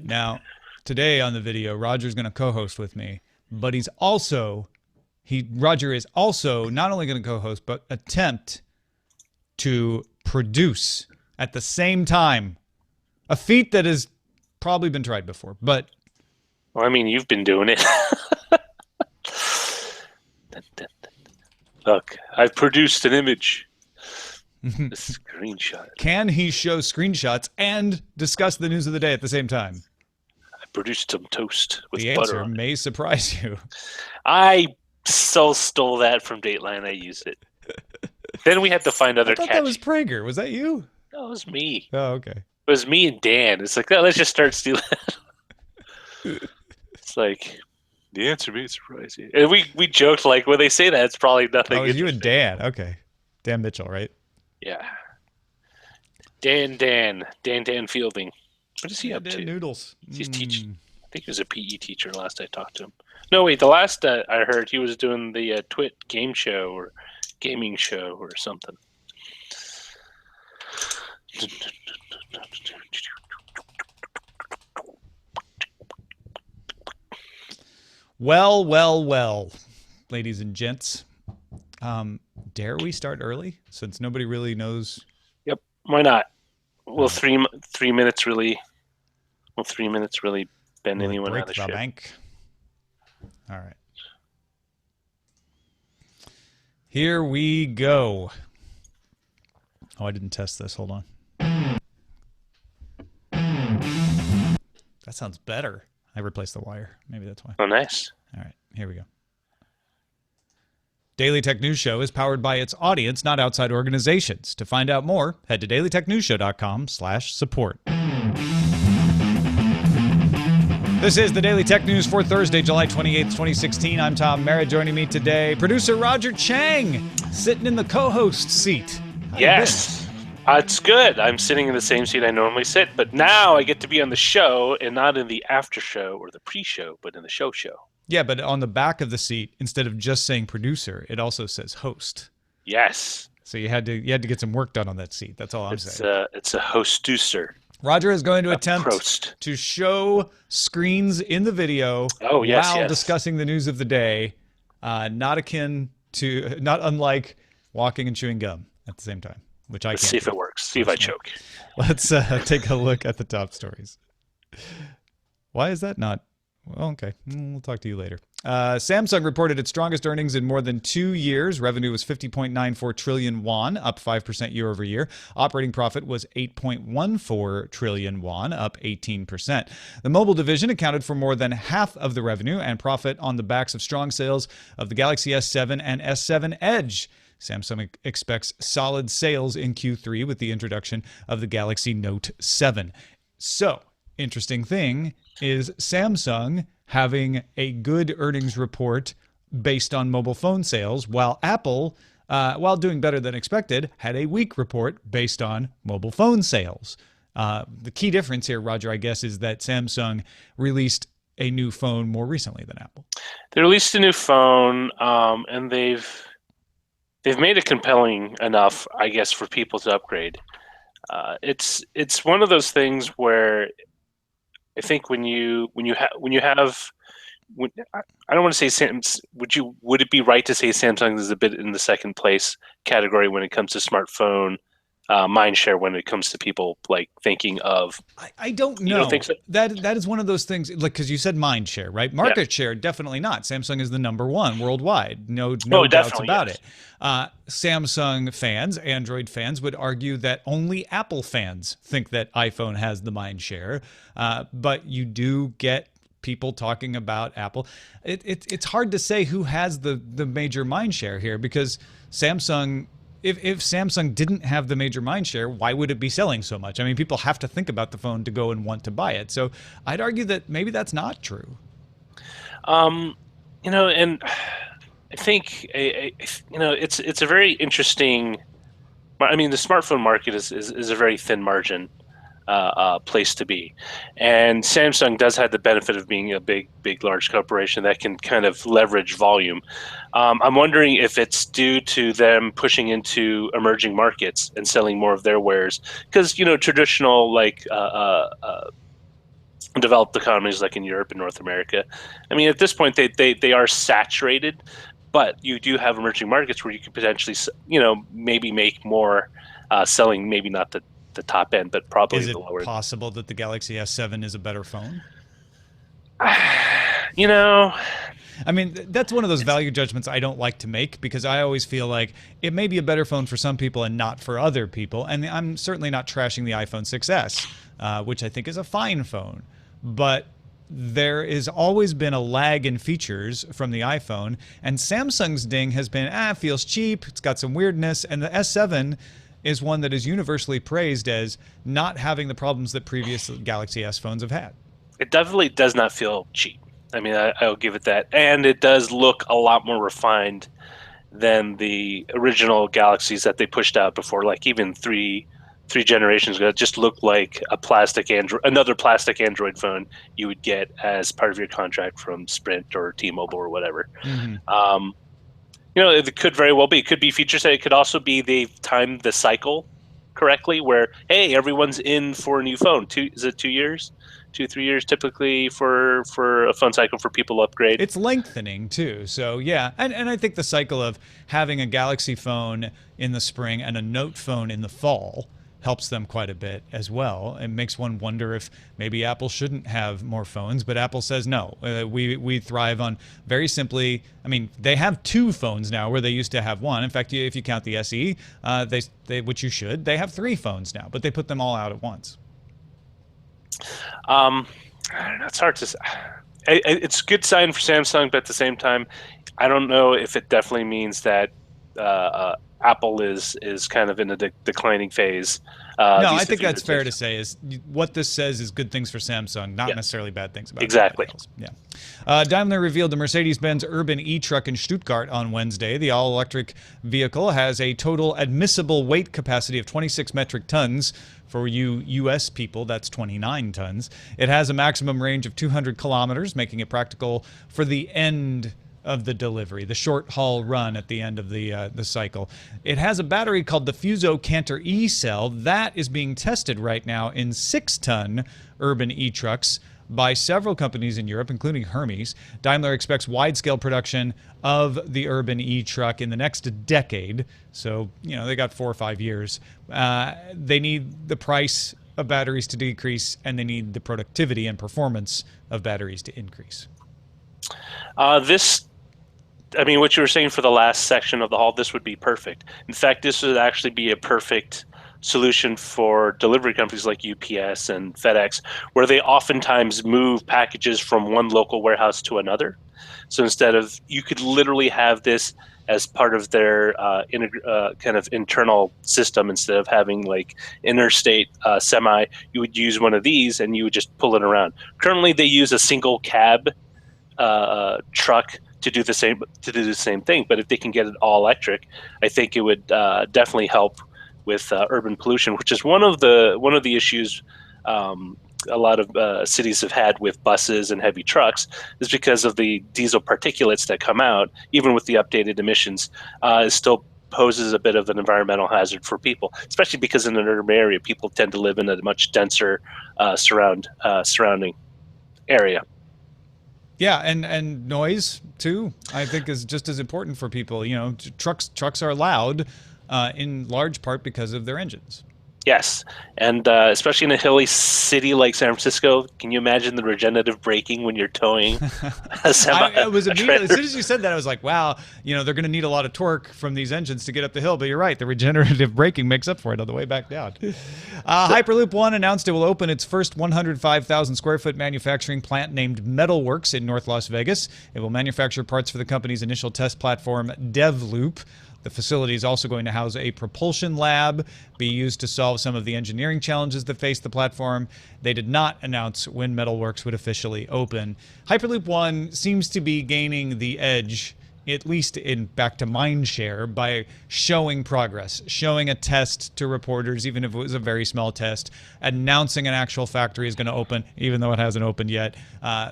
Now, today on the video, Roger's going to co-host with me, but Roger is also not only going to co-host, but attempt to produce at the same time. A feat that has probably been tried before, but... Well, I mean, you've been doing it. Look, I've produced an image. A screenshot. Can he show screenshots and discuss the news of the day at the same time? I produced some toast with butter. The answer may surprise you. I stole that from Dateline. I used it. Then we had to find other I thought that was Prager. Was that you? No, it was me. Oh, okay. It was me and Dan. It's like, let's just start stealing. It's like, the answer may surprise you. And we joked, like, when they say that, it's probably nothing. Oh, it was you and Dan. Okay. Dan Mitchell, right? Yeah. Dan Fielding. What is he up to? Noodles. He's teaching. I think he was a PE teacher last I talked to him. No, wait. The last I heard, he was doing the Twit game show or gaming show or something. Well, ladies and gents. Dare we start early since nobody really knows? Yep. Why not? Will 3 minutes really? Will 3 minutes really bend anyone out of the ship? Bank? All right. Here we go. Oh, I didn't test this. Hold on. That sounds better. I replaced the wire. Maybe that's why. Oh, nice. All right. Here we go. Daily Tech News Show is powered by its audience, not outside organizations. To find out more, head to dailytechnewsshow.com/support. This is the Daily Tech News for Thursday, July 28th, 2016. I'm Tom Merritt. Joining me today, producer Roger Chang, sitting in the co-host seat. Yes. It's good. I'm sitting in the same seat I normally sit, but now I get to be on the show and not in the after show or the pre-show, but in the show. Yeah, but on the back of the seat, instead of just saying producer, it also says host. Yes. So you had to get some work done on that seat. That's all I'm saying. It's a hostuser. Roger is going to attempt to show screens in the video while discussing the news of the day, not unlike walking and chewing gum at the same time, which I can't. Let's see if it works. See if I choke. Let's take a look at the top stories. Why is that not? Well, okay. We'll talk to you later. Samsung reported its strongest earnings in more than 2 years. Revenue was 50.94 trillion won, up 5% year over year. Operating profit was 8.14 trillion won, up 18%. The mobile division accounted for more than half of the revenue and profit on the backs of strong sales of the Galaxy S7 and S7 Edge. Samsung expects solid sales in Q3 with the introduction of the Galaxy Note 7. So, interesting thing is Samsung having a good earnings report based on mobile phone sales, while Apple, while doing better than expected, had a weak report based on mobile phone sales. The key difference here, Roger, I guess, is that Samsung released a new phone more recently than Apple. They released a new phone, and they've made it compelling enough, I guess, for people to upgrade. It's one of those things where I think when you have I don't want to say would it be right to say Samsung is a bit in the second place category when it comes to smartphone mindshare, when it comes to people like thinking of? I don't know. You don't think so? That is one of those things, like, because you said mindshare, right? Market share, definitely not. Samsung is the #1 worldwide. No doubts about it. Samsung fans, Android fans would argue that only Apple fans think that iPhone has the mindshare, but you do get people talking about Apple. It's hard to say who has the major mindshare here, because Samsung. If Samsung didn't have the major mindshare, why would it be selling so much? I mean, people have to think about the phone to go and want to buy it. So I'd argue that maybe that's not true. And I think it's a very interesting. I mean, the smartphone market is a very thin margin place to be, and Samsung does have the benefit of being a big, large corporation that can kind of leverage volume. I'm wondering if it's due to them pushing into emerging markets and selling more of their wares, because traditional developed economies like in Europe and North America. I mean, at this point, they are saturated, but you do have emerging markets where you could potentially, maybe make more selling, maybe not the top end, but probably Is the it lower end. possible that the Galaxy S7 is a better phone? You know, I mean, that's one of those value judgments I don't like to make because I always feel like it may be a better phone for some people and not for other people. And I'm certainly not trashing the iPhone 6S, which I think is a fine phone. But there has always been a lag in features from the iPhone, and Samsung's ding has been, feels cheap, it's got some weirdness, and the S7 is one that is universally praised as not having the problems that previous Galaxy S phones have had. it definitely does not feel cheap. I mean, I'll give it that. And it does look a lot more refined than the original Galaxies that they pushed out before, like even three generations ago. It just looked like another plastic Android phone you would get as part of your contract from Sprint or T-Mobile or whatever. It could very well be. It could be feature set. It could also be they've timed the cycle correctly, where hey, everyone's in for a new phone. Is it 2 years? 2-3 years typically for a phone cycle for people to upgrade. It's lengthening too. So yeah, and I think the cycle of having a Galaxy phone in the spring and a Note phone in the fall helps them quite a bit as well. It makes one wonder if maybe Apple shouldn't have more phones, but Apple says no. We thrive on very simply. I mean, they have 2 phones now where they used to have 1. In fact, if you count the SE, which you should, they have 3 phones now, but they put them all out at once. I don't know. It's hard to say. It's a good sign for Samsung, but at the same time, I don't know if it definitely means that Apple is kind of in a declining phase. No, I think that's fair to say. Is what this says is good things for Samsung, not necessarily bad things about exactly. Yeah. Daimler revealed the Mercedes-Benz Urban e-truck in Stuttgart on Wednesday. The all-electric vehicle has a total admissible weight capacity of 26 metric tons. For you U.S. people, that's 29 tons. It has a maximum range of 200 kilometers, making it practical for the end of the delivery, the short haul run at the end of the cycle. It has a battery called the Fuso Canter E-Cell that is being tested right now in 6-ton urban e-trucks by several companies in Europe, including Hermes. Daimler expects wide-scale production of the urban e-truck in the next decade. So, they got 4 or 5 years. They need the price of batteries to decrease, and they need the productivity and performance of batteries to increase. What you were saying for the last section of the haul, this would be perfect. In fact, this would actually be a perfect solution for delivery companies like UPS and FedEx, where they oftentimes move packages from one local warehouse to another. So you could literally have this as part of their kind of internal system instead of having like interstate semi. You would use one of these and you would just pull it around. Currently, they use a single cab truck to do the same thing. But if they can get it all electric, I think it would definitely help with urban pollution, which is one of the issues a lot of cities have had with buses and heavy trucks, is because of the diesel particulates that come out, even with the updated emissions, it still poses a bit of an environmental hazard for people, especially because in an urban area, people tend to live in a much denser surrounding area. Yeah, and noise too, I think, is just as important for people. Trucks are loud in large part because of their engines. Yes, and especially in a hilly city like San Francisco, can you imagine the regenerative braking when you're towing a semi? It was immediately, as soon as you said that, I was like, wow, they're going to need a lot of torque from these engines to get up the hill. But you're right, the regenerative braking makes up for it on the way back down. Hyperloop One announced it will open its first 105,000 square foot manufacturing plant named Metalworks in North Las Vegas. It will manufacture parts for the company's initial test platform, DevLoop. The facility is also going to house a propulsion lab, be used to solve some of the engineering challenges that face the platform. They did not announce when Metalworks would officially open. Hyperloop One seems to be gaining the edge, at least back to mindshare, by showing progress, showing a test to reporters, even if it was a very small test, announcing an actual factory is going to open, even though it hasn't opened yet.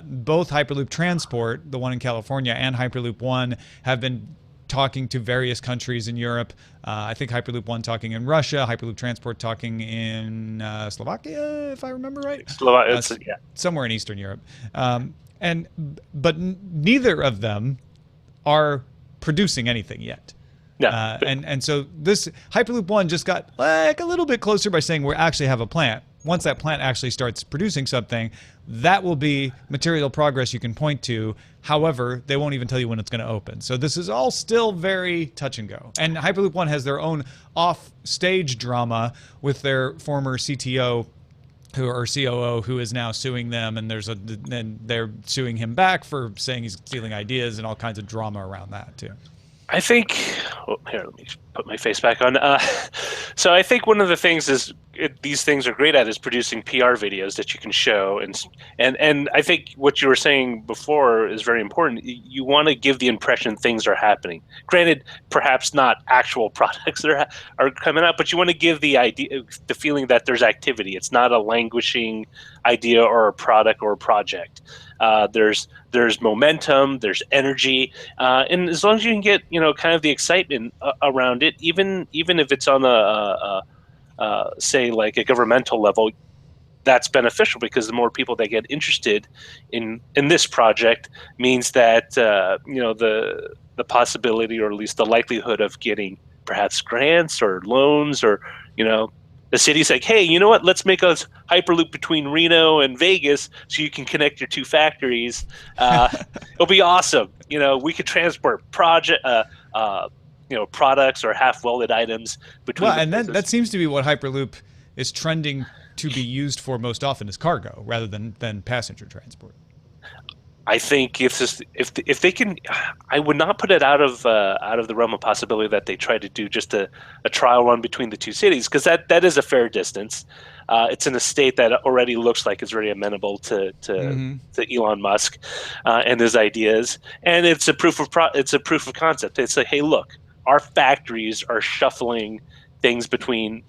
Both Hyperloop Transport, the one in California, and Hyperloop One have been talking to various countries in Europe. I think Hyperloop One talking in Russia, Hyperloop Transport talking in Slovakia, if I remember right. Yeah. Somewhere in Eastern Europe. But neither of them are producing anything yet. Yeah. And so this Hyperloop One just got like a little bit closer by saying we actually have a plant. Once that plant actually starts producing something, that will be material progress you can point to. However, they won't even tell you when it's going to open. So this is all still very touch and go. And Hyperloop One has their own off-stage drama with their former CTO or COO who is now suing them, and they're suing him back for saying he's stealing ideas and all kinds of drama around that too. I think, here, let me put my face back on. So I think one of the things these things are great at is producing PR videos that you can show. And I think what you were saying before is very important. You want to give the impression things are happening. Granted, perhaps not actual products that are coming out, but you want to give the feeling that there's activity. It's not a languishing idea or a product or a project. There's momentum, there's energy, and as long as you can get kind of the excitement around it, even if it's on say like a governmental level, that's beneficial, because the more people that get interested in this project means that the possibility, or at least the likelihood, of getting perhaps grants or loans, or the city's like, hey, you know what? Let's make a Hyperloop between Reno and Vegas so you can connect your two factories. It'll be awesome. We could transport products or half-welded items between. Well, and that seems to be what Hyperloop is trending to be used for most often, is cargo rather than passenger transport. I think if they can, I would not put it out of the realm of possibility that they try to do just a trial run between the two cities, because that is a fair distance. It's in a state that already looks like it's very amenable to Elon Musk and his ideas, and it's a proof of concept. It's like, hey, look, our factories are shuffling things between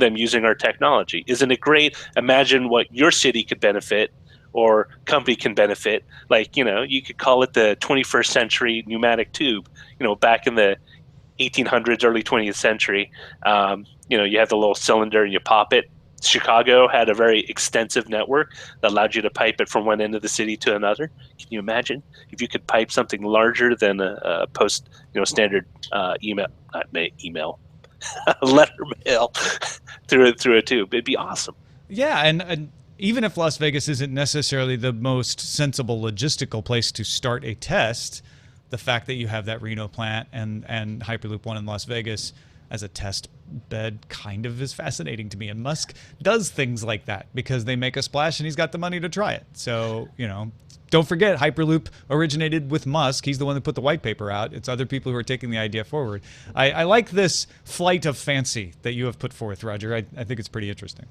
them using our technology. Isn't it great? Imagine what your city could benefit, or company can benefit. Like, you could call it the 21st century pneumatic tube. Back in the 1800s, early 20th century, you have the little cylinder and you pop it. Chicago had a very extensive network that allowed you to pipe it from one end of the city to another. Can you imagine if you could pipe something larger than a post, standard email, letter mail through a tube? It'd be awesome. Yeah, and even if Las Vegas isn't necessarily the most sensible logistical place to start a test, the fact that you have that Reno plant and Hyperloop One in Las Vegas as a test bed kind of is fascinating to me. And Musk does things like that because they make a splash and he's got the money to try it. So, don't forget, Hyperloop originated with Musk. He's the one that put the white paper out. It's other people who are taking the idea forward. I like this flight of fancy that you have put forth, Roger. I think it's pretty interesting.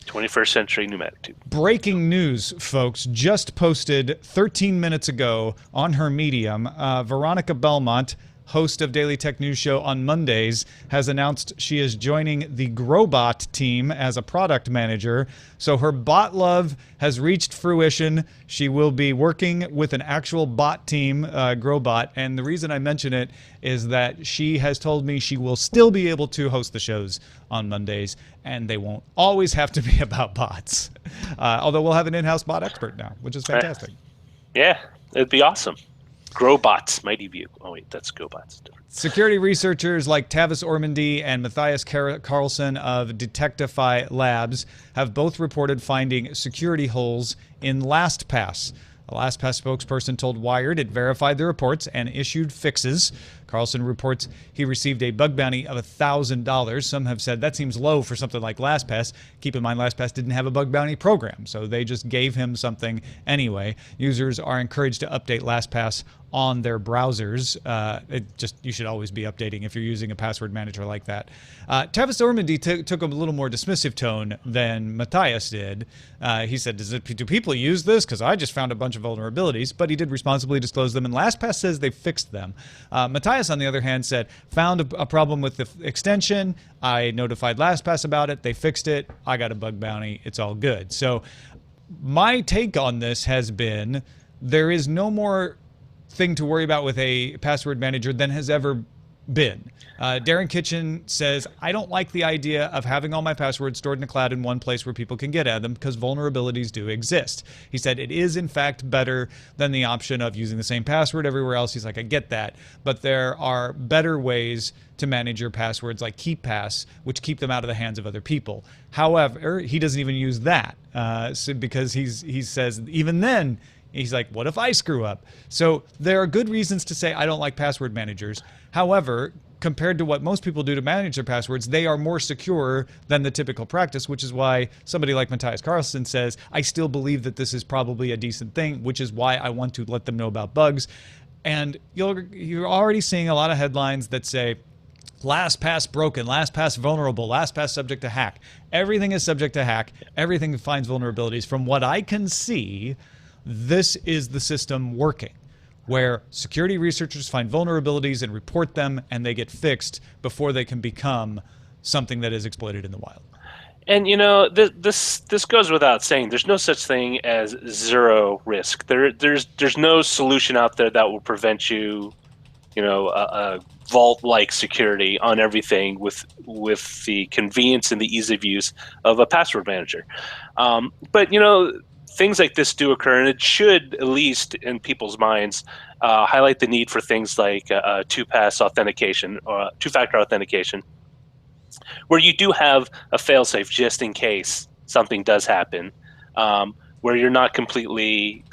21st century pneumatic tube. Breaking news, folks, just posted 13 minutes ago on her Medium. Veronica Belmont, host of Daily Tech News Show on Mondays, has announced she is joining the Growbot team as a product manager. So her bot love has reached fruition. She will be working with an actual bot team, Growbot. And the reason I mention it is that she has told me she will still be able to host the shows on Mondays, and they won't always have to be about bots. Although we'll have an in-house bot expert now, which is fantastic. Yeah, it'd be awesome. Growbots, Mighty View. Oh wait, that's GoBots. Security researchers like Tavis Ormandy and Matthias Carlson of Detectify Labs have both reported finding security holes in LastPass. A LastPass spokesperson told Wired it verified the reports and issued fixes. Carlson reports he received a bug bounty of $1,000. Some have said that seems low for something like LastPass. Keep in mind, LastPass didn't have a bug bounty program, so they just gave him something anyway. Users are encouraged to update LastPass on their browsers. You should always be updating if you're using a password manager like that. Tavis Ormandy took a little more dismissive tone than Matthias did. He said, do people use this? Because I just found a bunch of vulnerabilities, but he did responsibly disclose them, and LastPass says they fixed them. Matthias, on the other hand, said, found a problem with the extension. I notified LastPass about it. They fixed it. I got a bug bounty. It's all good. So my take on this has been there is no more thing to worry about with a password manager than has ever been. Darren Kitchen says, I don't like the idea of having all my passwords stored in the cloud in one place where people can get at them because vulnerabilities do exist. He said it is in fact better than the option of using the same password everywhere else. He's like, I get that, but there are better ways to manage your passwords like KeepPass, which keep them out of the hands of other people. However, he doesn't even use that because he says even then, he's like, what if I screw up? So there are good reasons to say I don't like password managers. However, compared to what most people do to manage their passwords, they are more secure than the typical practice, which is why somebody like Matthias Carlson says, I still believe that this is probably a decent thing, which is why I want to let them know about bugs. And you're already seeing a lot of headlines that say, LastPass broken, LastPass vulnerable, LastPass subject to hack. Everything is subject to hack. Everything finds vulnerabilities. From what I can see, this is the system working, where security researchers find vulnerabilities and report them, and they get fixed before they can become something that is exploited in the wild. And this goes without saying. There's no such thing as zero risk. There's no solution out there that will prevent you, a vault-like security on everything with the convenience and the ease of use of a password manager. But things like this do occur, and it should, at least in people's minds, highlight the need for things like two-pass authentication or two-factor authentication, where you do have a fail-safe just in case something does happen, where you're not completely,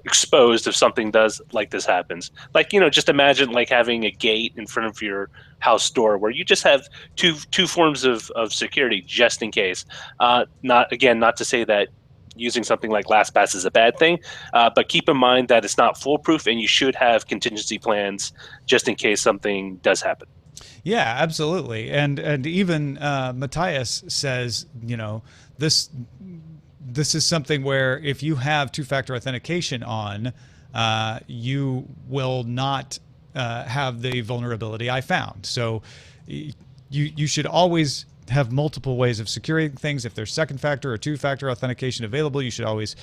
exposed if something does like this happens. Like, just imagine like having a gate in front of your house door where you just have two forms of security just in case. Not to say that using something like LastPass is a bad thing, but keep in mind that it's not foolproof, and you should have contingency plans just in case something does happen. Yeah, absolutely. And even Matthias says, this is something where if you have two-factor authentication on, you will not have the vulnerability I found. So you should always have multiple ways of securing things. If there's second factor or two-factor authentication available, you should always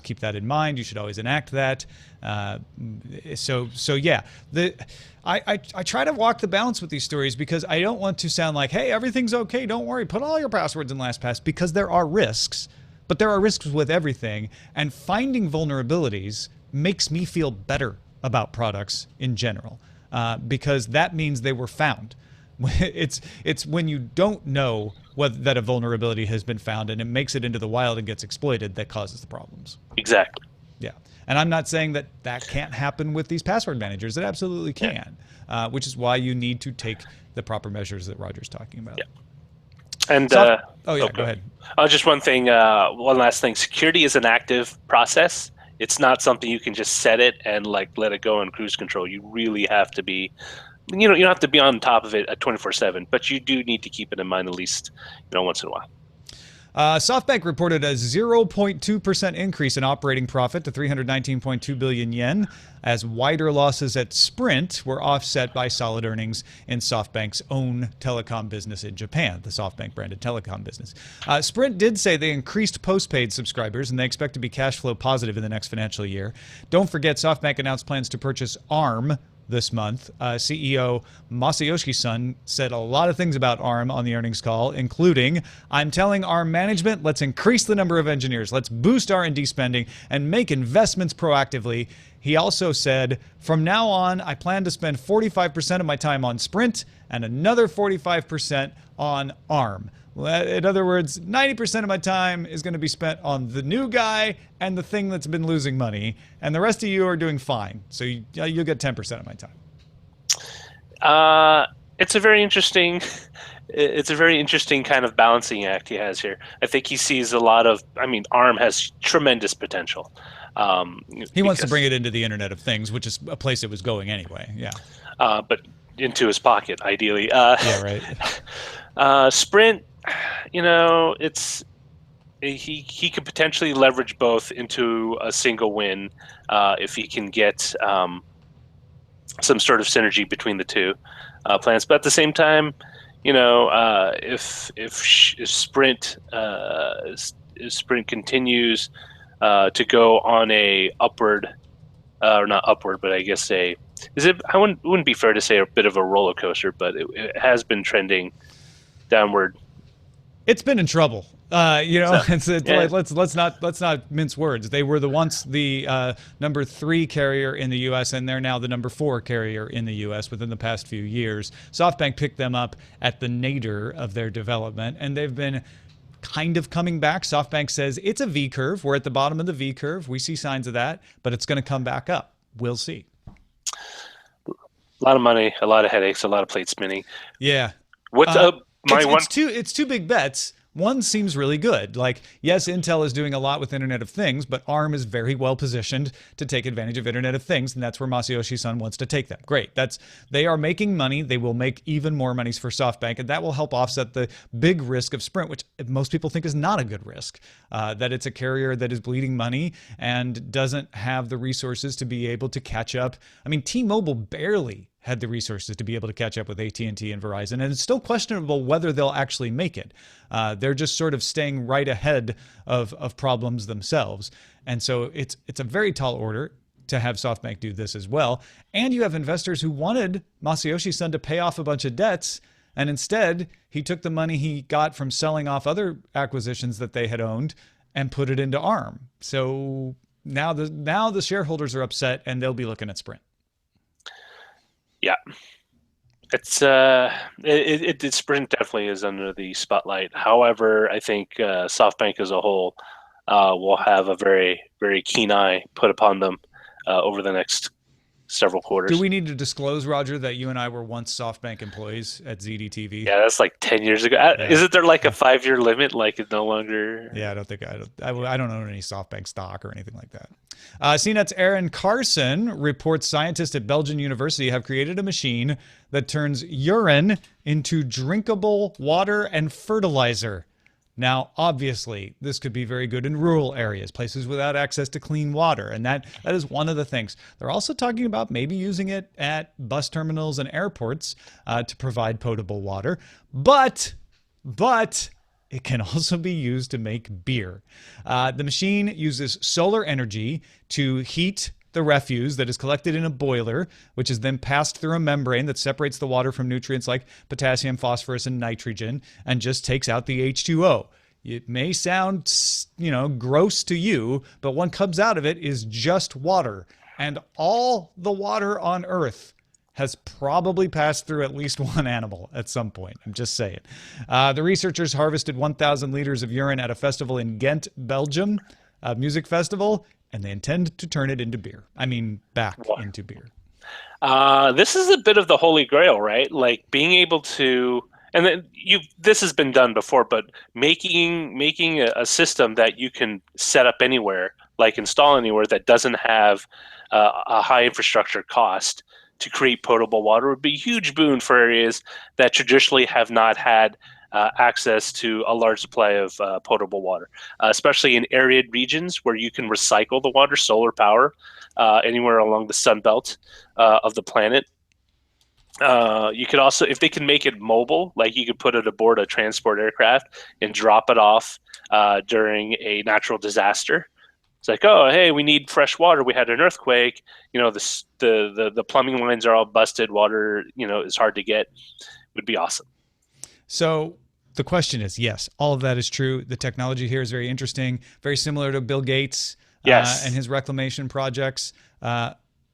keep that in mind. You should always enact that. So yeah, I try to walk the balance with these stories because I don't want to sound like, hey, everything's okay, don't worry, put all your passwords in LastPass, because there are risks, but there are risks with everything, and finding vulnerabilities makes me feel better about products in general, because that means they were found. It's when you don't know that a vulnerability has been found and it makes it into the wild and gets exploited that causes the problems. Exactly. Yeah. And I'm not saying that can't happen with these password managers. It absolutely can, which is why you need to take the proper measures that Roger's talking about. Yeah. And go ahead. Just one thing, one last thing. Security is an active process. It's not something you can just set it and let it go on cruise control. You really have to be, you don't have to be on top of it at 24/7, but you do need to keep it in mind at least, once in a while. SoftBank reported a 0.2% increase in operating profit to 319.2 billion yen, as wider losses at Sprint were offset by solid earnings in SoftBank's own telecom business in Japan, the SoftBank branded telecom business. Sprint did say they increased postpaid subscribers, and they expect to be cash flow positive in the next financial year. Don't forget, SoftBank announced plans to purchase ARM this month. CEO Masayoshi Son said a lot of things about ARM on the earnings call, including, I'm telling ARM management, let's increase the number of engineers, let's boost R&D spending, and make investments proactively. He also said, from now on, I plan to spend 45% of my time on Sprint and another 45% on ARM. In other words, 90% of my time is going to be spent on the new guy and the thing that's been losing money, and the rest of you are doing fine. So you'll get 10% of my time. It's a very interesting kind of balancing act he has here. I think he sees a lot of. ARM has tremendous potential. He wants to bring it into the Internet of Things, which is a place it was going anyway. Yeah. But into his pocket, ideally. Yeah, right. Sprint. He could potentially leverage both into a single win if he can get some sort of synergy between the two plans. But at the same time, if Sprint continues to go on a upward, or not upward, but I guess I wouldn't be fair to say a bit of a roller coaster, but it has been trending downward. It's been in trouble. So, it's yeah. like, let's not mince words. They were once the number 3 carrier in the U.S. and they're now the number 4 carrier in the U.S. within the past few years. SoftBank picked them up at the nadir of their development, and they've been kind of coming back. SoftBank says it's a V curve. We're at the bottom of the V curve. We see signs of that, but it's going to come back up. We'll see. A lot of money, a lot of headaches, a lot of plate spinning. Yeah. What's up? It's two big bets. One seems really good. Like, yes, Intel is doing a lot with Internet of Things, but ARM is very well positioned to take advantage of Internet of Things, and that's where Masayoshi Son wants to take them. Great. They are making money. They will make even more money for SoftBank, and that will help offset the big risk of Sprint, which most people think is not a good risk. That it's a carrier that is bleeding money and doesn't have the resources to be able to catch up. I mean, T-Mobile barely had the resources to be able to catch up with AT&T and Verizon, and it's still questionable whether they'll actually make it. They're just sort of staying right ahead of problems themselves, and so it's a very tall order to have SoftBank do this as well. And you have investors who wanted Masayoshi Son to pay off a bunch of debts, and instead he took the money he got from selling off other acquisitions that they had owned and put it into ARM. So now the shareholders are upset, and they'll be looking at Sprint. Yeah, it's Sprint definitely is under the spotlight. However, I think SoftBank as a whole will have a very, very keen eye put upon them over the next several quarters. Do we need to disclose, Roger, that you and I were once SoftBank employees at ZDTV? Yeah, that's like 10 years ago. Yeah. Isn't there like a 5-year limit? Like it's no longer. Yeah, I don't own any SoftBank stock or anything like that. CNET's Aaron Carson reports scientists at Belgian University have created a machine that turns urine into drinkable water and fertilizer. Now, obviously, this could be very good in rural areas, places without access to clean water, and that is one of the things. They're also talking about maybe using it at bus terminals and airports to provide potable water, but it can also be used to make beer. The machine uses solar energy to heat the refuse that is collected in a boiler, which is then passed through a membrane that separates the water from nutrients like potassium, phosphorus, and nitrogen, and just takes out the H2O. It may sound, gross to you, but what comes out of it is just water. And all the water on Earth has probably passed through at least one animal at some point. I'm just saying. The researchers harvested 1,000 liters of urine at a festival in Ghent, Belgium, a music festival, and they intend to turn it into beer. I mean, back into beer. This is a bit of the holy grail, right? Like being able to, and then this has been done before, but making a system that you can set up anywhere, like install anywhere, that doesn't have a high infrastructure cost to create potable water would be a huge boon for areas that traditionally have not had access to a large supply of potable water, especially in arid regions where you can recycle the water, solar power, anywhere along the sun belt of the planet. You could also, if they can make it mobile, like you could put it aboard a transport aircraft and drop it off during a natural disaster. It's like, oh, hey, we need fresh water. We had an earthquake. The plumbing lines are all busted. Water, is hard to get. Would be awesome. So the question is, yes, all of that is true. The technology here is very interesting, very similar to Bill Gates and his reclamation projects.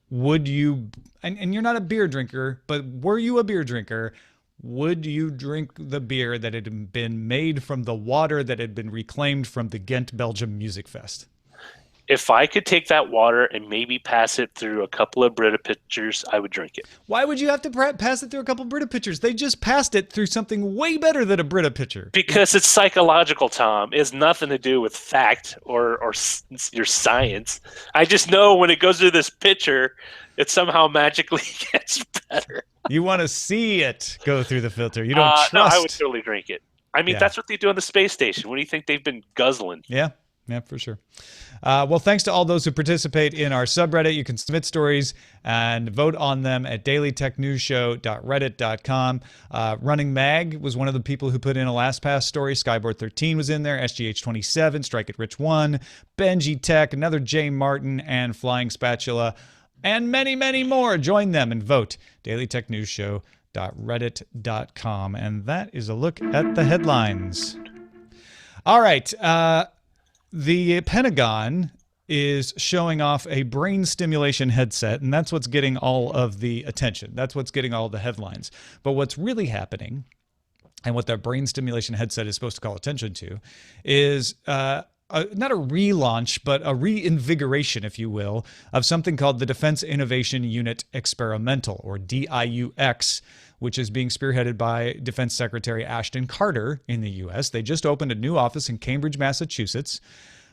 Would you, and you're not a beer drinker, but were you a beer drinker, would you drink the beer that had been made from the water that had been reclaimed from the Ghent, Belgium Music Fest? If I could take that water and maybe pass it through a couple of Brita pitchers, I would drink it. Why would you have to pass it through a couple of Brita pitchers? They just passed it through something way better than a Brita pitcher. Because it's psychological, Tom. It has nothing to do with fact or your science. I just know when it goes through this pitcher, it somehow magically gets better. You want to see it go through the filter. You don't trust. No, I would totally drink it. I mean, that's what they do on the space station. What do you think they've been guzzling? Yeah. Yeah, for sure. Well, thanks to all those who participate in our subreddit. You can submit stories and vote on them at dailytechnewsshow.reddit.com. Running Mag was one of the people who put in a LastPass story. Skyboard 13 was in there. SGH27, Strike It Rich 1, Benji Tech, another J Martin, and Flying Spatula, and many, many more. Join them and vote. dailytechnewsshow.reddit.com. And that is a look at the headlines. All right. The Pentagon is showing off a brain stimulation headset, and that's what's getting all of the attention. That's what's getting all the headlines. But what's really happening, and what that brain stimulation headset is supposed to call attention to, is not a relaunch, but a reinvigoration, if you will, of something called the Defense Innovation Unit Experimental, or DIUx, which is being spearheaded by Defense Secretary Ashton Carter in the U.S. They just opened a new office in Cambridge, Massachusetts.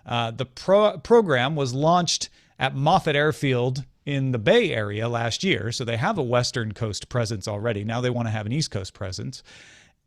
The program was launched at Moffett Airfield in the Bay Area last year, so they have a Western Coast presence already. Now they want to have an East Coast presence.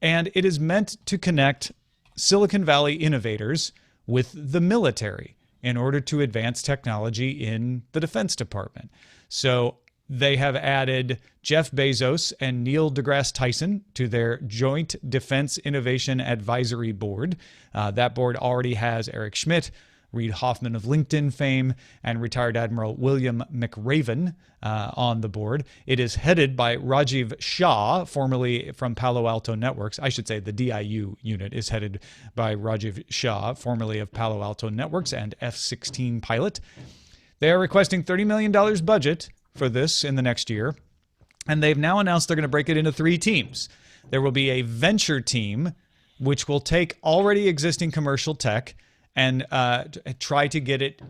And it is meant to connect Silicon Valley innovators with the military in order to advance technology in the Defense Department. So they have added Jeff Bezos and Neil deGrasse Tyson to their Joint Defense Innovation Advisory Board. That board already has Eric Schmidt, Reid Hoffman of LinkedIn fame, and retired Admiral William McRaven on the board. It is headed by Rajiv Shah, formerly from Palo Alto Networks. I should say the DIU unit is headed by Rajiv Shah, formerly of Palo Alto Networks and F-16 pilot. They are requesting $30 million budget for this in the next year, and they've now announced they're going to break it into 3 teams. There will be a venture team, which will take already existing commercial tech and try to get it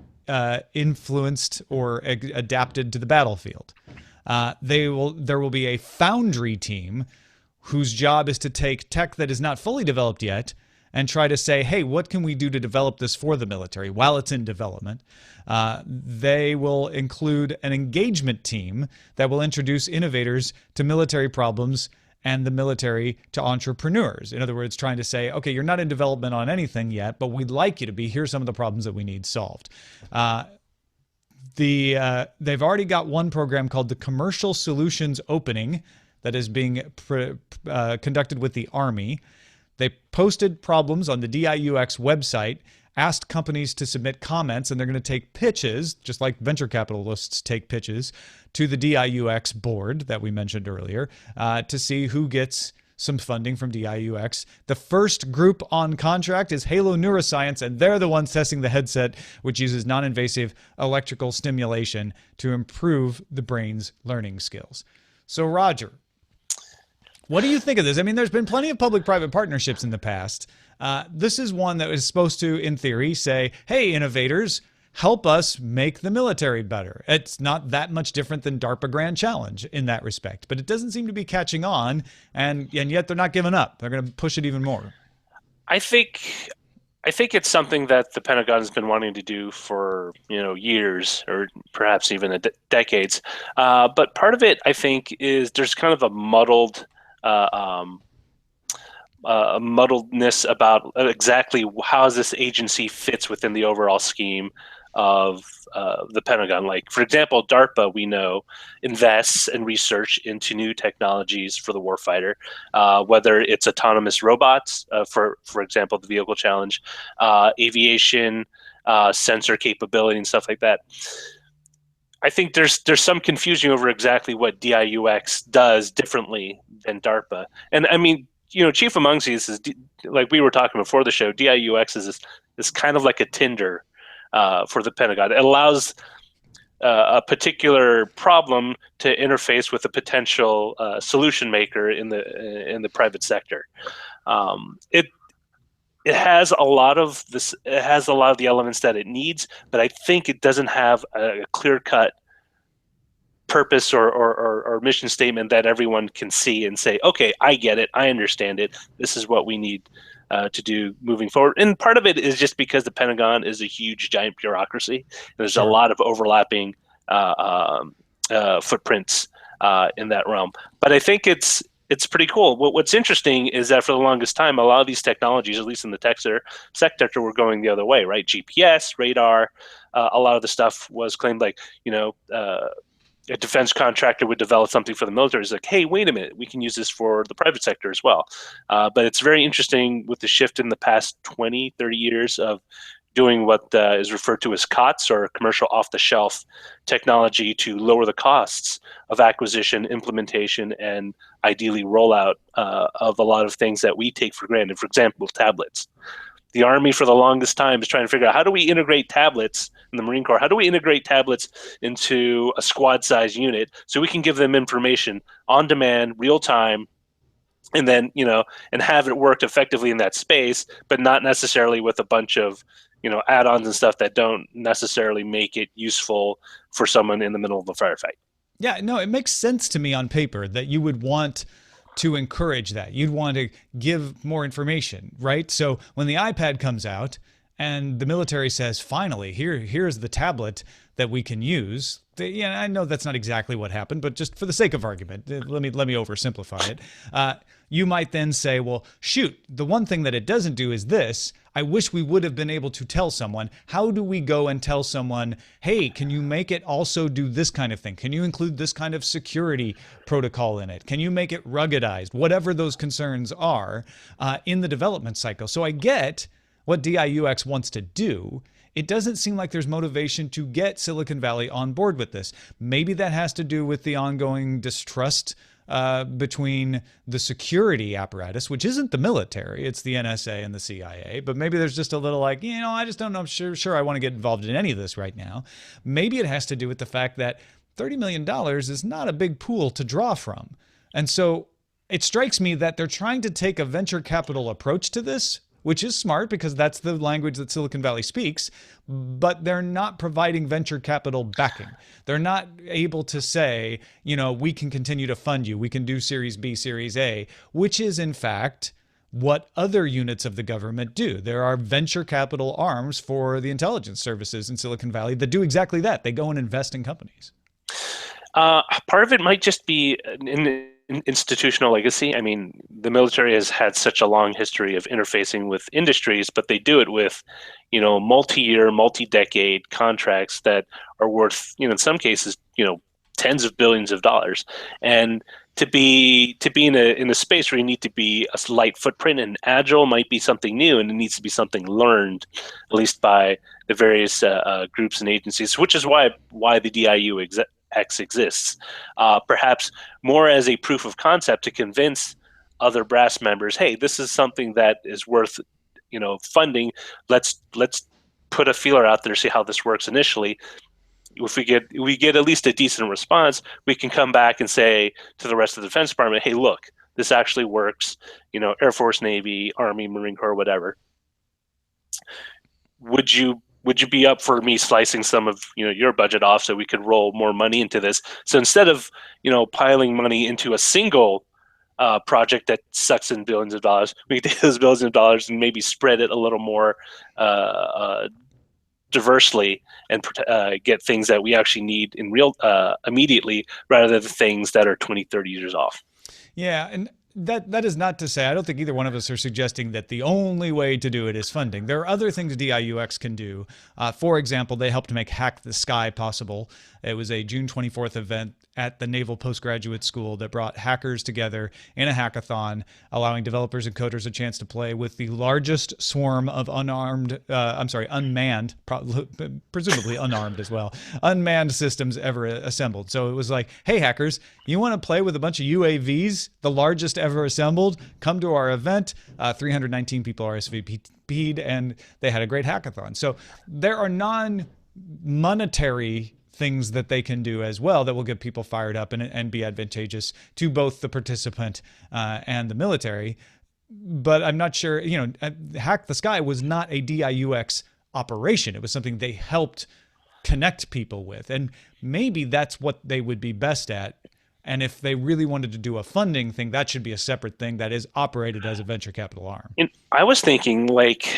influenced or adapted to the battlefield. There will be a foundry team whose job is to take tech that is not fully developed yet and try to say, hey, what can we do to develop this for the military while it's in development? They will include an engagement team that will introduce innovators to military problems and the military to entrepreneurs. In other words, trying to say, okay, you're not in development on anything yet, but we'd like you to be. Here's some of the problems that we need solved. They've already got one program called the Commercial Solutions Opening that is being conducted with the Army. They posted problems on the DIUx website, asked companies to submit comments, and they're going to take pitches, just like venture capitalists take pitches, to the DIUx board that we mentioned earlier to see who gets some funding from DIUx. The first group on contract is Halo Neuroscience, and they're the ones testing the headset, which uses non-invasive electrical stimulation to improve the brain's learning skills. So, Roger, what do you think of this? I mean, there's been plenty of public-private partnerships in the past. This is one that is supposed to, in theory, say, hey, innovators, help us make the military better. It's not that much different than DARPA Grand Challenge in that respect, but it doesn't seem to be catching on, and yet they're not giving up. They're going to push it even more. I think it's something that the Pentagon has been wanting to do for years, or perhaps even decades. But part of it, I think, is there's kind of a muddledness about exactly how this agency fits within the overall scheme of the Pentagon. Like, for example, DARPA, we know, invests in research into new technologies for the warfighter, whether it's autonomous robots, for example, the Vehicle Challenge, aviation, sensor capability, and stuff like that. I think there's some confusion over exactly what DIUx does differently than DARPA. And I mean, chief amongst these is, like we were talking before the show, DIUx is kind of like a Tinder for the Pentagon. It allows a particular problem to interface with a potential solution maker in the private sector. It has a lot of this. It has a lot of the elements that it needs, but I think it doesn't have a clear-cut purpose or mission statement that everyone can see and say, okay, I get it, I understand it. This is what we need to do moving forward. And part of it is just because the Pentagon is a huge, giant bureaucracy. There's a lot of overlapping footprints in that realm. But I think it's it's pretty cool. What's interesting is that for the longest time, a lot of these technologies, at least in the tech sector, were going the other way, right? GPS, radar, a lot of the stuff was claimed like, a defense contractor would develop something for the military. It's like, hey, wait a minute, we can use this for the private sector as well. But it's very interesting with the shift in the past 20, 30 years of doing what is referred to as COTS, or commercial off-the-shelf technology, to lower the costs of acquisition, implementation, and ideally rollout of a lot of things that we take for granted. For example, tablets. The Army for the longest time is trying to figure out, how do we integrate tablets in the Marine Corps? How do we integrate tablets into a squad-size unit so we can give them information on demand, real time, and then, and have it work effectively in that space, but not necessarily with a bunch of, add-ons and stuff that don't necessarily make it useful for someone in the middle of a firefight. Yeah, no, it makes sense to me on paper that you would want to encourage that. You'd want to give more information, right? So when the iPad comes out and the military says, finally, here's the tablet that we can use. I know that's not exactly what happened, but just for the sake of argument, let me oversimplify it. You might then say, well, shoot, the one thing that it doesn't do is this. I wish we would have been able to tell someone. How do we go and tell someone, hey, can you make it also do this kind of thing? Can you include this kind of security protocol in it? Can you make it ruggedized? Whatever those concerns are in the development cycle. So I get what DIUx wants to do. It doesn't seem like there's motivation to get Silicon Valley on board with this. Maybe that has to do with the ongoing distrust between the security apparatus, which isn't the military, it's the NSA and the CIA. But maybe there's just a little like, I just don't know, sure I want to get involved in any of this right now. Maybe it has to do with the fact that $30 million is not a big pool to draw from. And so it strikes me that they're trying to take a venture capital approach to this, which is smart because that's the language that Silicon Valley speaks, but they're not providing venture capital backing. They're not able to say, we can continue to fund you. We can do Series B, Series A, which is in fact what other units of the government do. There are venture capital arms for the intelligence services in Silicon Valley that do exactly that. They go and invest in companies. Part of it might just be in institutional legacy. I mean, the military has had such a long history of interfacing with industries, but they do it with, multi-year, multi-decade contracts that are worth, in some cases, tens of billions of dollars. And to be in a space where you need to be a light footprint and agile might be something new, and it needs to be something learned, at least by the various groups and agencies, which is why the DIUx exists, perhaps more as a proof of concept to convince other brass members, hey, this is something that is worth, funding. Let's put a feeler out there to see how this works initially. If we get at least a decent response, we can come back and say to the rest of the Defense Department, hey, look, this actually works. Air Force, Navy, Army, Marine Corps, whatever. Would you be up for me slicing some of your budget off so we could roll more money into this? So instead of piling money into a single project that sucks in billions of dollars, we could take those billions of dollars and maybe spread it a little more diversely and get things that we actually need in real immediately, rather than the things that are 20, 30 years off. Yeah, and that is not to say, I don't think either one of us are suggesting that the only way to do it is funding. There are other things DIUx can do. For example, they helped make Hack the Sky possible. It was a June 24th event at the Naval Postgraduate School that brought hackers together in a hackathon, allowing developers and coders a chance to play with the largest swarm of unmanned, presumably unarmed as well, unmanned systems ever assembled. So it was like, hey, hackers, you want to play with a bunch of UAVs, the largest ever assembled? Come to our event. 319 people RSVP'd, and they had a great hackathon. So there are non-monetary things that they can do as well that will get people fired up and be advantageous to both the participant and the military. But I'm not sure, Hack the Sky was not a DIUx operation. It was something they helped connect people with. And maybe that's what they would be best at. And if they really wanted to do a funding thing, that should be a separate thing that is operated as a venture capital arm. And I was thinking, like,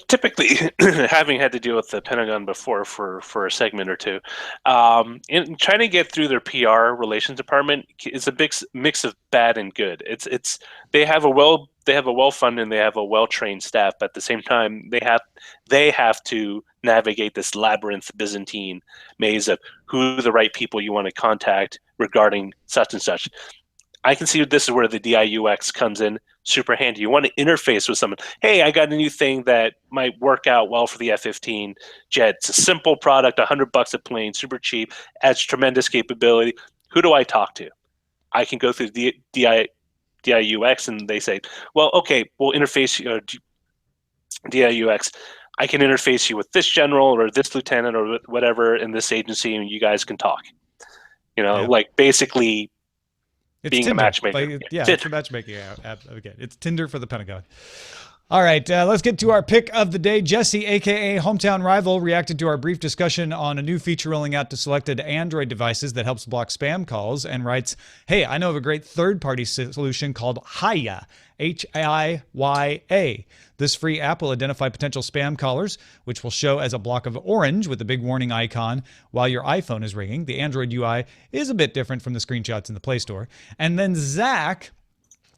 Typically, having had to deal with the Pentagon before for a segment or two, in trying to get through their PR relations department is a big mix of bad and good. It's they have a well funded and they have a well trained staff, but at the same time they have to navigate this labyrinth Byzantine maze of who the right people you want to contact regarding such and such. I can see this is where the DIUx comes in super handy. You want to interface with someone. Hey, I got a new thing that might work out well for the F-15 jet. It's a simple product, $100 a plane, super cheap, adds tremendous capability. Who do I talk to? I can go through the DIUx and they say, well, okay, we'll interface you, DIUx. I can interface you with this general or this lieutenant or whatever in this agency, and you guys can talk. Like basically It's being Tinder. a matchmaker. It's a matchmaking app. Again, it's Tinder for the Pentagon. All right, let's get to our pick of the day. Jesse, a.k.a. Hometown Rival, reacted to our brief discussion on a new feature rolling out to selected Android devices that helps block spam calls and writes, hey, I know of a great third-party solution called Hiya, Hiya. This free app will identify potential spam callers, which will show as a block of orange with a big warning icon while your iPhone is ringing. The Android UI is a bit different from the screenshots in the Play Store. And then Zach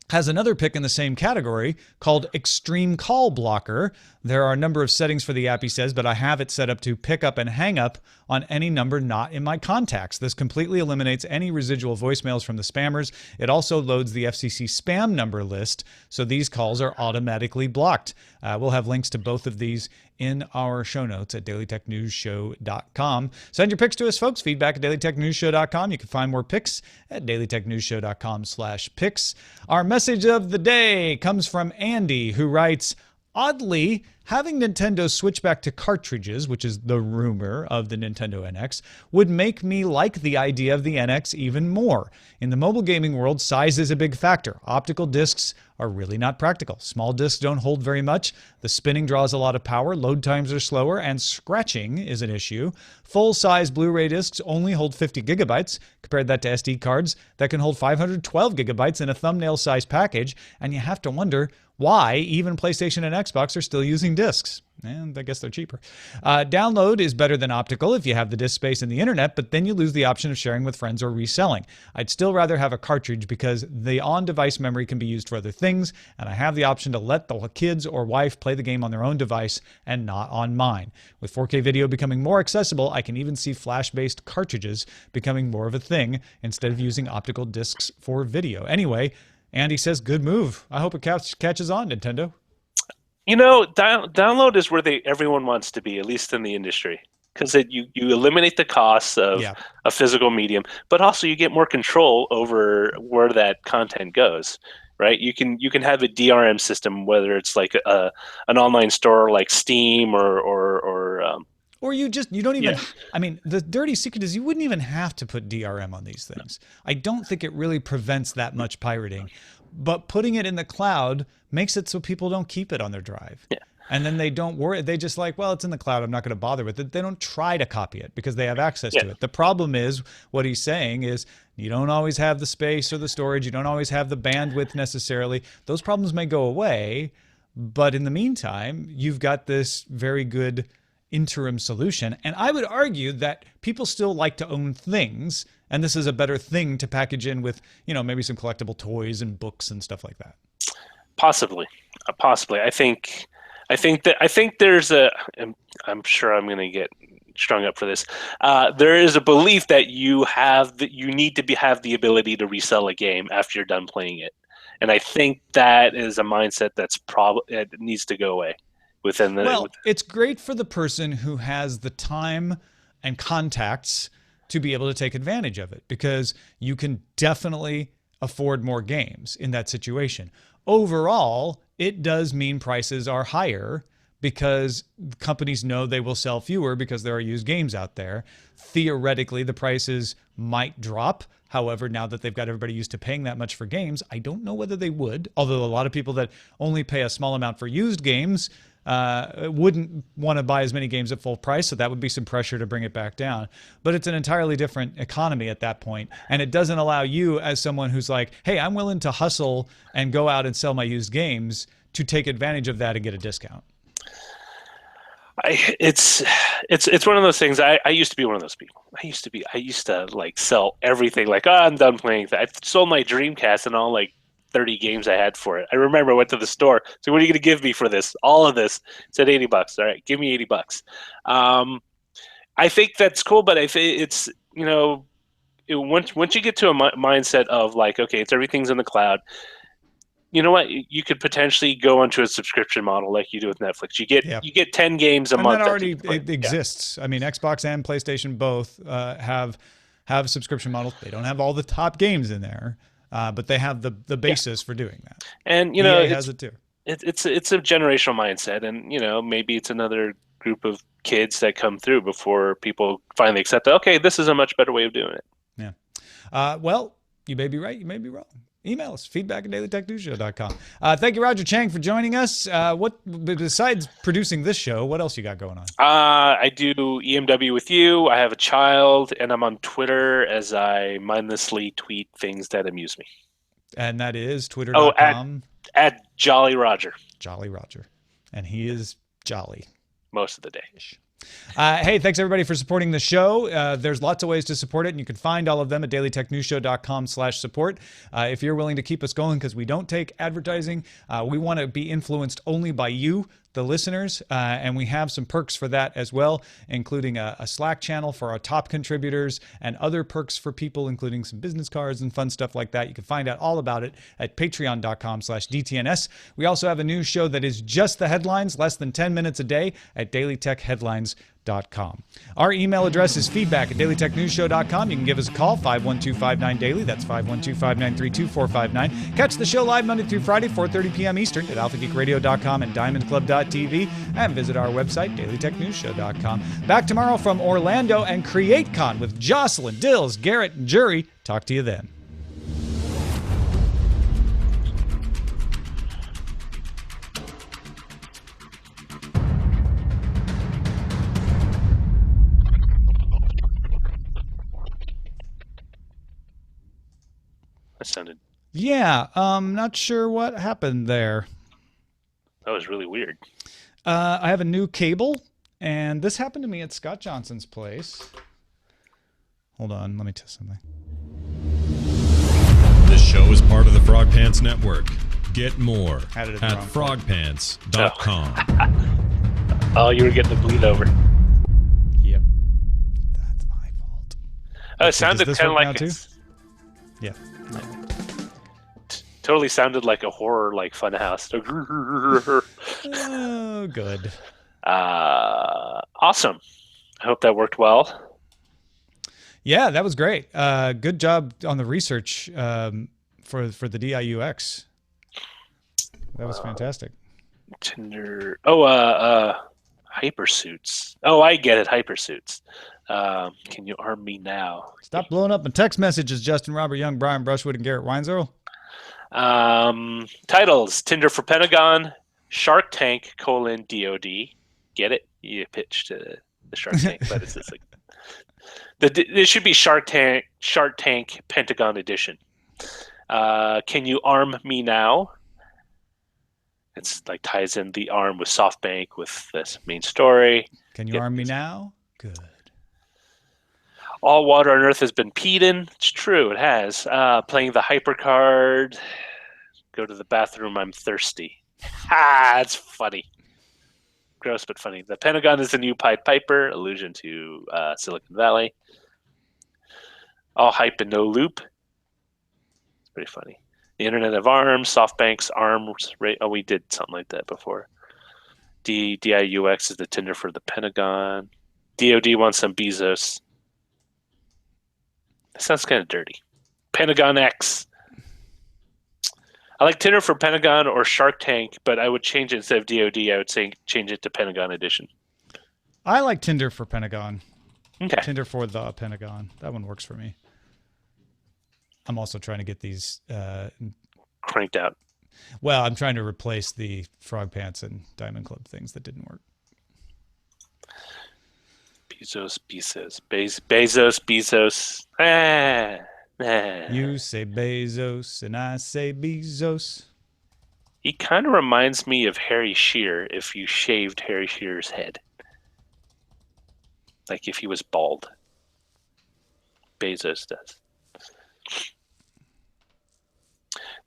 has another pick in the same category called Extreme Call Blocker. There are a number of settings for the app, he says, but I have it set up to pick up and hang up on any number not in my contacts. This completely eliminates any residual voicemails from the spammers. It also loads the FCC spam number list, so these calls are automatically blocked. We'll have links to both of these in our show notes at dailytechnewsshow.com. Send your picks to us, folks. Feedback at dailytechnewsshow.com. You can find more picks at dailytechnewsshow.com/picks. Our message of the day comes from Andy, who writes, oddly, having Nintendo switch back to cartridges, which is the rumor of the Nintendo NX, would make me like the idea of the NX even more. In the mobile gaming world, size is a big factor. Optical discs are really not practical. Small discs don't hold very much. The spinning draws a lot of power, load times are slower, and scratching is an issue. Full-size Blu-ray discs only hold 50 gigabytes. Compare that to SD cards that can hold 512 gigabytes in a thumbnail-sized package, and you have to wonder why even PlayStation and Xbox are still using discs. And I guess they're cheaper. Download is better than optical if you have the disk space and the internet, but then you lose the option of sharing with friends or reselling. I'd still rather have a cartridge because the on-device memory can be used for other things, and I have the option to let the kids or wife play the game on their own device and not on mine. With 4K video becoming more accessible, I can even see flash-based cartridges becoming more of a thing instead of using optical discs for video. Anyway, Andy says, good move. I hope it catches on, Nintendo. Download is where everyone wants to be, at least in the industry, because you eliminate the costs of a physical medium, but also you get more control over where that content goes. Right? You can have a DRM system, whether it's like an online store like Steam or you don't even, I mean, the dirty secret is you wouldn't even have to put DRM on these things. I don't think it really prevents that much pirating, but putting it in the cloud makes it so people don't keep it on their drive. Yeah. And then they don't worry. They just like, well, it's in the cloud. I'm not going to bother with it. They don't try to copy it because they have access to it. The problem is what he's saying is you don't always have the space or the storage. You don't always have the bandwidth necessarily. Those problems may go away, but in the meantime, you've got this very good interim solution. And I would argue that people still like to own things, and this is a better thing to package in with, maybe some collectible toys and books and stuff like that. Possibly. I think there's I'm sure I'm going to get strung up for this. There is a belief that you need to have the ability to resell a game after you're done playing it. And I think that is a mindset it needs to go away. It's great for the person who has the time and contacts to be able to take advantage of it, because you can definitely afford more games in that situation. Overall, it does mean prices are higher because companies know they will sell fewer because there are used games out there. Theoretically, the prices might drop. However, now that they've got everybody used to paying that much for games, I don't know whether they would. Although a lot of people that only pay a small amount for used games wouldn't want to buy as many games at full price, so that would be some pressure to bring it back down. But it's an entirely different economy at that point, and it doesn't allow you as someone who's like, hey, I'm willing to hustle and go out and sell my used games to take advantage of that and get a discount. It's one of those things. I used to be one of those people. I used to like sell everything. Like, oh, I'm done playing that. I sold my Dreamcast and all like 30 games I had for it. I remember I went to the store. So what are you going to give me for this? All of this. It said $80. All right, give me $80. I think that's cool, but it's once you get to a mindset of like, okay, it's everything's in the cloud. You know what? You could potentially go onto a subscription model like you do with Netflix. You get 10 games a month. And that already exists. I mean, Xbox and PlayStation both have subscription models. They don't have all the top games in there, but they have the basis for doing that. And EA has it too. It's a generational mindset, and maybe it's another group of kids that come through before people finally accept that, okay, this is a much better way of doing it. Yeah. Well, you may be right. You may be wrong. Email us, feedback@dailytechnewsshow.com. Thank you, Roger Chang, for joining us. What besides producing this show, what else you got going on? I do EMW with you. I have a child, and I'm on Twitter as I mindlessly tweet things that amuse me. And that is twitter.com. At Jolly Roger. Jolly Roger. And he is jolly. Most of the day. Hey, thanks everybody for supporting the show. There's lots of ways to support it, and you can find all of them at dailytechnewsshow.com/support. If you're willing to keep us going, because we don't take advertising, we want to be influenced only by you, the listeners, and we have some perks for that as well, including a Slack channel for our top contributors and other perks for people, including some business cards and fun stuff like that. You can find out all about it at patreon.com/DTNS. We also have a new show that is just the headlines, less than 10 minutes a day, at dailytechheadlines.com. Our email address is feedback@dailytechnewsshow.com. You can give us a call, 512-59-DAILY. That's 512-593-2459. Catch the show live Monday through Friday, 4:30 p.m. Eastern at alphageekradio.com and diamondclub.tv, and visit our website, dailytechnewsshow.com. Back tomorrow from Orlando and CreateCon with Jocelyn, Dills, Garrett, and Jury. Talk to you then. Sounded. Yeah, not sure what happened there. That was really weird. I have a new cable, and this happened to me at Scott Johnson's place. Hold on, let me test something. This show is part of the Frog Pants Network. Get more at frogpants.com. Oh, you were getting the bleed over. Yep. That's my fault. It sounded kind of like... Yeah. Totally sounded like a horror, like Funhouse. Oh, good. Awesome. I hope that worked well. Yeah, that was great. Good job on the research for the DIUx. That was fantastic. Tinder. Oh, hypersuits. Oh, I get it. Hypersuits. Can you arm me now? Stop blowing up my text messages, Justin, Robert Young, Brian Brushwood, and Garrett Weinzierl. Titles: Tinder for Pentagon, Shark Tank: DOD. Get it? You pitched to the Shark Tank, but it's just like it should be Shark Tank Pentagon edition. Can you arm me now? It's like ties in the arm with SoftBank with this main story. Can you arm me now? Good. All water on Earth has been peed in. It's true, it has. Playing the hyper card. Go to the bathroom, I'm thirsty. Ha! It's funny. Gross, but funny. The Pentagon is the new Pied Piper, allusion to Silicon Valley. All hype and no loop. It's pretty funny. The Internet of Arms, SoftBank's arms. Oh, we did something like that before. DIUx is the Tinder for the Pentagon. DOD wants some Bezos. That sounds kind of dirty. Pentagon X. I like Tinder for Pentagon or Shark Tank, but I would change it instead of DOD. I would change it to Pentagon Edition. I like Tinder for Pentagon. Okay. Tinder for the Pentagon. That one works for me. I'm also trying to get these cranked out. Well, I'm trying to replace the Frog Pants and Diamond Club things that didn't work. Bezos. You say Bezos and I say Bezos. He kind of reminds me of Harry Shearer if you shaved Harry Shearer's head. Like if he was bald. Bezos does.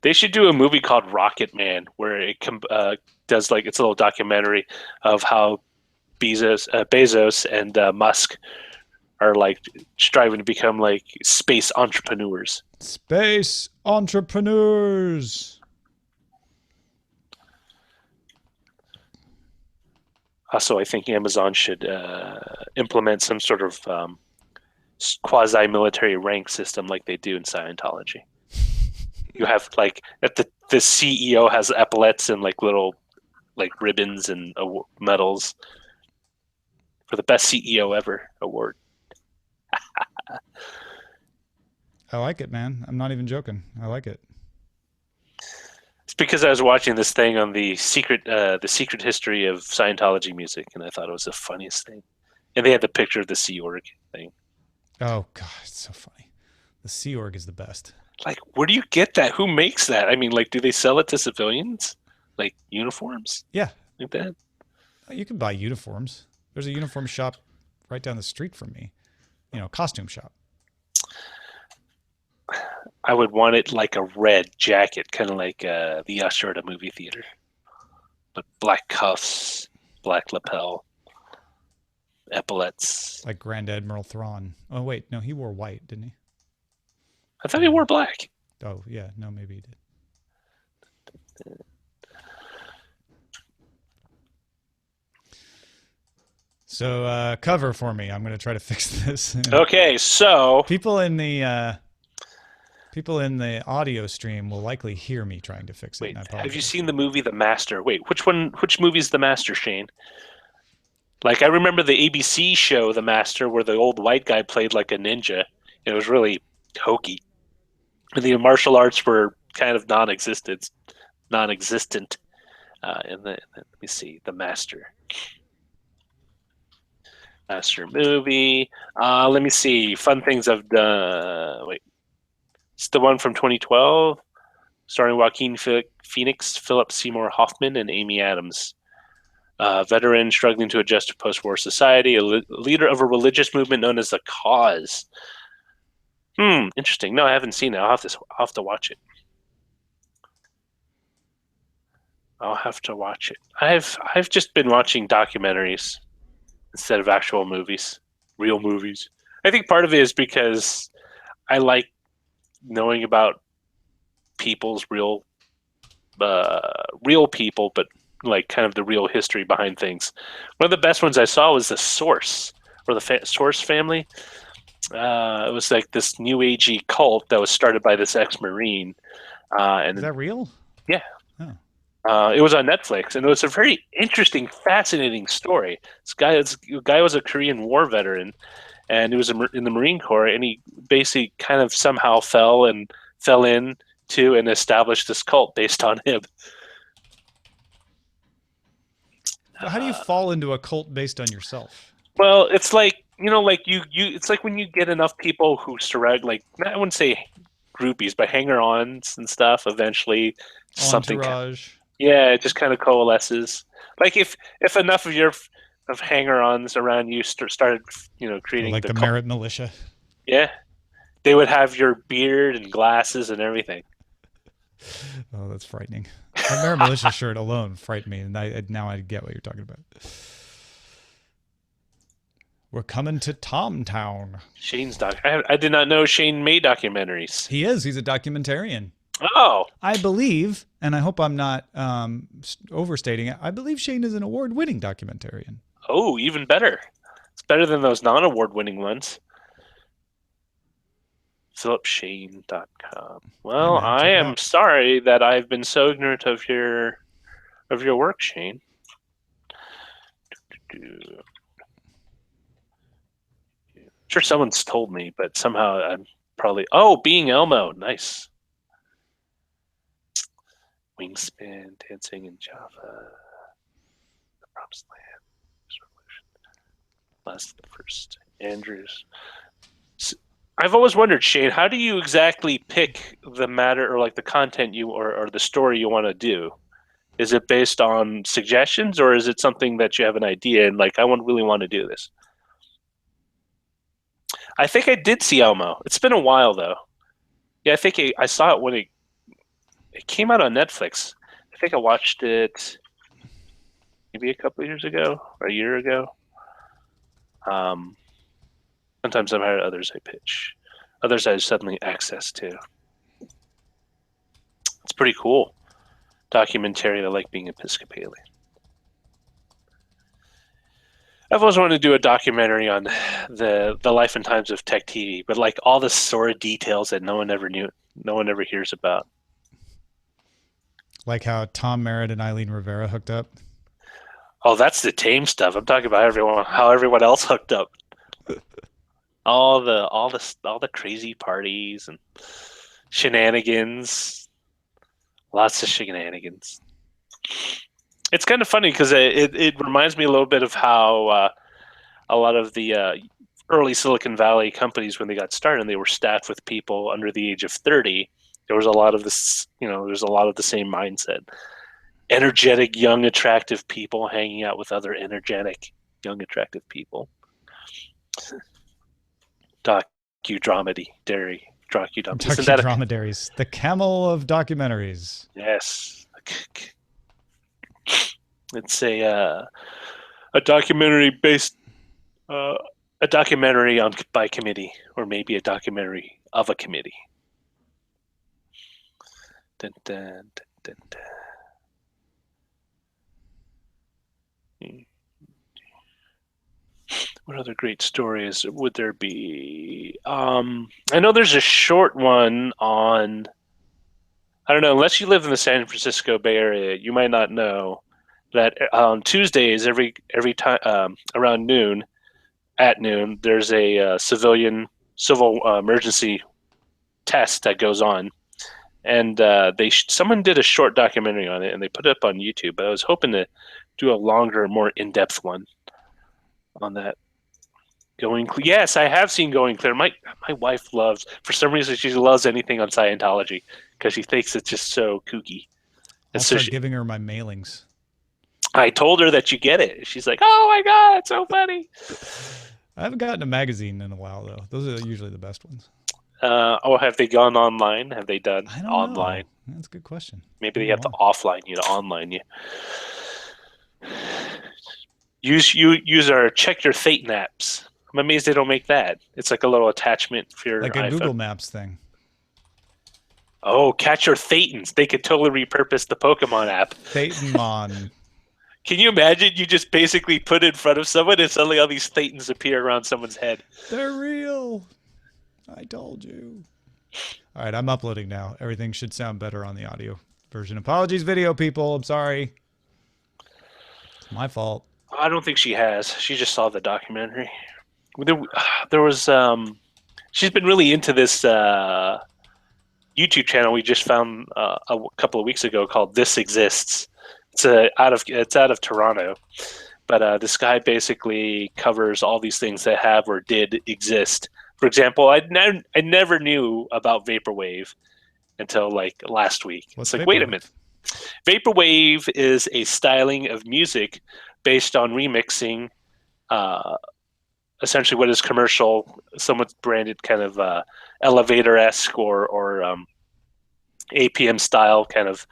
They should do a movie called Rocket Man, where it does like it's a little documentary of how Bezos and Musk are like striving to become like space entrepreneurs. Space entrepreneurs. Also, I think Amazon should implement some sort of quasi-military rank system like they do in Scientology. You have like the CEO has epaulets and like little like ribbons and medals for the best CEO ever award. I like it, man. I'm not even joking. I like it. It's because I was watching this thing on the secret history of Scientology music, and I thought it was the funniest thing. And they had the picture of the Sea Org thing. Oh God, it's so funny. The Sea Org is the best. Like, where do you get that? Who makes that? I mean, like, do they sell it to civilians? Like uniforms? Yeah, like that. You can buy uniforms. There's a uniform shop right down the street from me. You know, costume shop. I would want it like a red jacket, kind of like the usher at a movie theater. But black cuffs, black lapel, epaulets. Like Grand Admiral Thrawn. Oh, wait. No, he wore white, didn't he? I thought he wore black. Oh, yeah. No, maybe he did. So cover for me. I'm going to try to fix this. Okay, so people in the audio stream will likely hear me trying to fix it. Wait, have you seen the movie The Master? Wait, which movie is The Master, Shane? Like, I remember the ABC show The Master, where the old white guy played like a ninja. It was really hokey. And the martial arts were kind of non-existent. Let me see, The Master. Master movie. Let me see. Fun things I've done. Wait. It's the one from 2012, starring Joaquin Phoenix, Philip Seymour Hoffman, and Amy Adams. Veteran struggling to adjust to post-war society, a leader of a religious movement known as the Cause. Interesting. No, I haven't seen it. I'll have to watch it. I'll have to watch it. I've just been watching documentaries instead of actual movies, real movies. I think part of it is because I like knowing about people's real people, but like kind of the real history behind things. One of the best ones I saw was The Source, or the Source family. It was like this new agey cult that was started by this ex-Marine. And is that real? Yeah. Oh. It was on Netflix, and it was a very interesting, fascinating story. This guy was a Korean War veteran, and he was in the Marine Corps, and he basically kind of somehow fell into and established this cult based on him. How do you fall into a cult based on yourself? Well, it's like, like you it's like when you get enough people who surround, like, I wouldn't say groupies, but hanger-ons and stuff, eventually something. Entourage. Yeah, it just kind of coalesces. Like if enough of hanger-ons around you started, creating like the Merritt militia. Yeah, they would have your beard and glasses and everything. Oh, that's frightening. The Merritt militia shirt alone frightened me, and now I get what you're talking about. We're coming to Tom Town. Shane's I did not know Shane made documentaries. He is. He's a documentarian. Oh. I believe, and I hope I'm not overstating it, I believe Shane is an award-winning documentarian. Oh, even better. It's better than those non-award-winning ones. PhilipShane.com. Well, I am sorry that I've been so ignorant of your work, Shane. Sure, someone's told me, but somehow I'm probably... Oh, Being Elmo. Nice. Wingspan, Dancing in Java, The Promised Land, Revolution, Last of the First, Andrews. I've always wondered, Shane, how do you exactly pick the matter or like the content or the story you want to do? Is it based on suggestions, or is it something that you have an idea and like, I really want to do this? I think I did see Elmo. It's been a while though. Yeah, I think I saw it when it came out on Netflix. I think I watched it maybe a couple of years ago or a year ago. Sometimes I've hired others I pitch. Others I suddenly access to. It's pretty cool. Documentary. I like being Episcopalian. I've always wanted to do a documentary on the life and times of tech TV, but like all the sordid details that no one ever knew, no one ever hears about. Like how Tom Merritt and Eileen Rivera hooked up. Oh, that's the tame stuff. I'm talking about how everyone else hooked up. all the crazy parties and shenanigans. Lots of shenanigans. It's kind of funny because it reminds me a little bit of how a lot of the early Silicon Valley companies, when they got started, they were staffed with people under the age of 30. There was a lot of this, there's a lot of the same mindset. Energetic, young, attractive people hanging out with other energetic, young, attractive people. Docudramaries. Docudramaries. The camel of documentaries. Yes. It's a documentary based, a documentary by committee, or maybe a documentary of a committee. Dun, dun, dun, dun, dun. What other great stories would there be? I know there's a short one on. I don't know. Unless you live in the San Francisco Bay Area, you might not know that on Tuesdays, every time around noon, at noon, there's a civil emergency test that goes on, and someone did a short documentary on it, and they put it up on YouTube. But I was hoping to do a longer, more in-depth one on that. Going Clear. Yes, I have seen Going Clear. My wife loves, for some reason, she loves anything on Scientology because she thinks it's just so kooky. I'll start giving her my mailings. I told her that you get it. She's like, "Oh my god, it's so funny." I haven't gotten a magazine in a while though. Those are usually the best ones. Have they gone online? Have they done I don't online? know. That's a good question. Maybe they have to offline you to online you. Use our check your Thetan apps. I'm amazed they don't make that. It's like a little attachment for your like a iPhone. Google Maps thing. Oh, catch your Thetans. They could totally repurpose the Pokemon app. Thetanmon. Can you imagine you just basically put it in front of someone and suddenly all these Thetans appear around someone's head? They're real. I told you. All right, I'm uploading now. Everything should sound better on the audio version. Apologies, video people. I'm sorry. It's my fault. I don't think she has. She just saw the documentary. There was she's been really into this YouTube channel we just found a couple of weeks ago called This Exists. It's out of Toronto, but this guy basically covers all these things that have or did exist. For example, I never knew about vaporwave until like last week. What's it's like, vaporwave? wait a minute. Vaporwave is a styling of music based on remixing essentially what is commercial, somewhat branded kind of elevator-esque or APM style kind of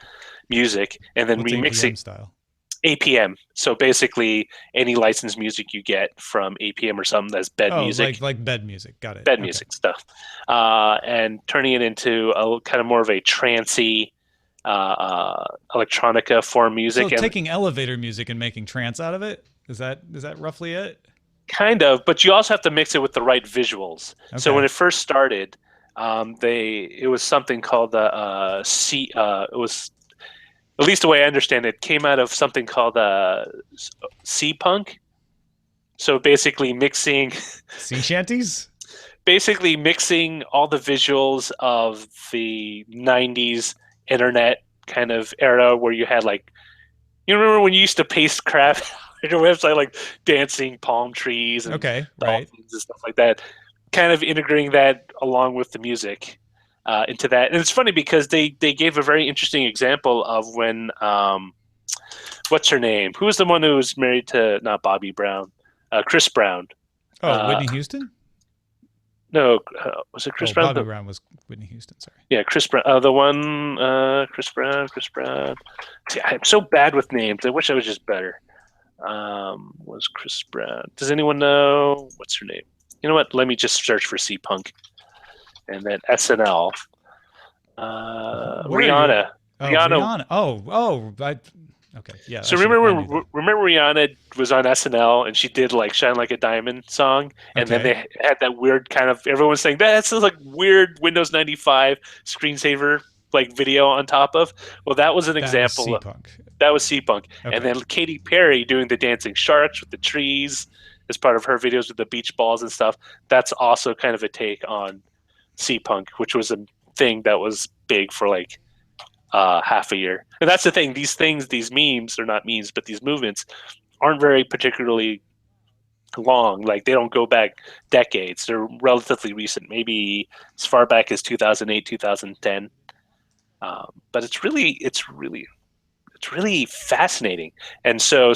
music, and then What's remixing APM style? APM. So basically any licensed music you get from APM or something that's bed music. like bed music. Got it. Bed music stuff. And turning it into a kind of more of a trancey electronica form music. So taking elevator music and making trance out of it? Is that roughly it? Kind of, but you also have to mix it with the right visuals. Okay. So when it first started, it was something called it was, at least the way I understand it, came out of something called C-Punk. So basically mixing sea shanties? Basically mixing all the visuals of the 90s internet kind of era where you had like, you remember when you used to paste crap on your website, like dancing palm trees and dolphins and stuff like that, kind of integrating that along with the music into that. And it's funny because they gave a very interesting example of when, what's her name? Who was the one who was married to, not Bobby Brown, Chris Brown. Oh, Whitney Houston? No, was it Chris Brown? Bobby Brown was Whitney Houston. Sorry. Yeah, Chris Brown. The one, Chris Brown. See, I'm so bad with names. I wish I was just better. Was Chris Brown? Does anyone know what's her name? You know what? Let me just search for C Punk, and then SNL. Rihanna. Rihanna. Okay, yeah. So remember Rihanna was on SNL and she did like "Shine Like a Diamond" song, and then they had that weird kind of everyone's saying that's like weird Windows 95 screensaver like video on top of. Well, that was an example. That was C-Punk, and then Katy Perry doing the dancing sharks with the trees as part of her videos with the beach balls and stuff. That's also kind of a take on C-Punk, which was a thing that was big for like half a year. And that's the thing, these memes, they're not memes, but these movements aren't very particularly long. Like they don't go back decades. They're relatively recent, maybe as far back as 2008, 2010. But it's really fascinating. And so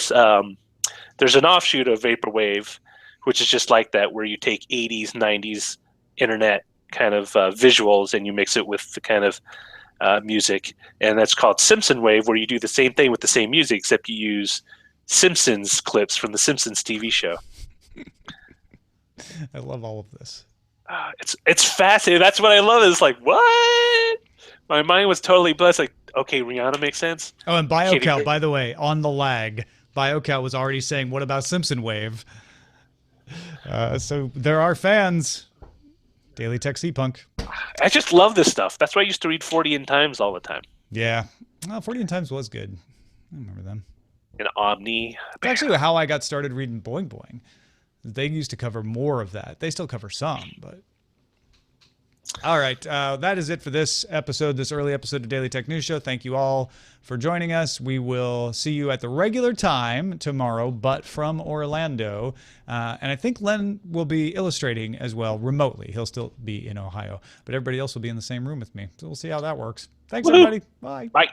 there's an offshoot of Vaporwave, which is just like that, where you take 80s, 90s internet kind of visuals and you mix it with the kind of music, and that's called Simpson Wave, where you do the same thing with the same music, except you use Simpsons clips from the Simpsons TV show. I love all of this. It's fascinating. That's what I love. Is like, what? My mind was totally blessed. Like, okay, Rihanna makes sense. Oh, and BioCal, by the way, on the lag, BioCal was already saying, "What about Simpson Wave?" So there are fans. Daily Tech C-Punk. I just love this stuff. That's why I used to read 40 in Times all the time. Yeah. Well, 40 in Times was good. I remember them. And Omni. It's actually how I got started reading Boing Boing. They used to cover more of that. They still cover some, but... All right. That is it for this episode, this early episode of Daily Tech News Show. Thank you all for joining us. We will see you at the regular time tomorrow, but from Orlando. And I think Len will be illustrating as well remotely. He'll still be in Ohio, but everybody else will be in the same room with me. So we'll see how that works. Thanks, everybody. Bye. Bye.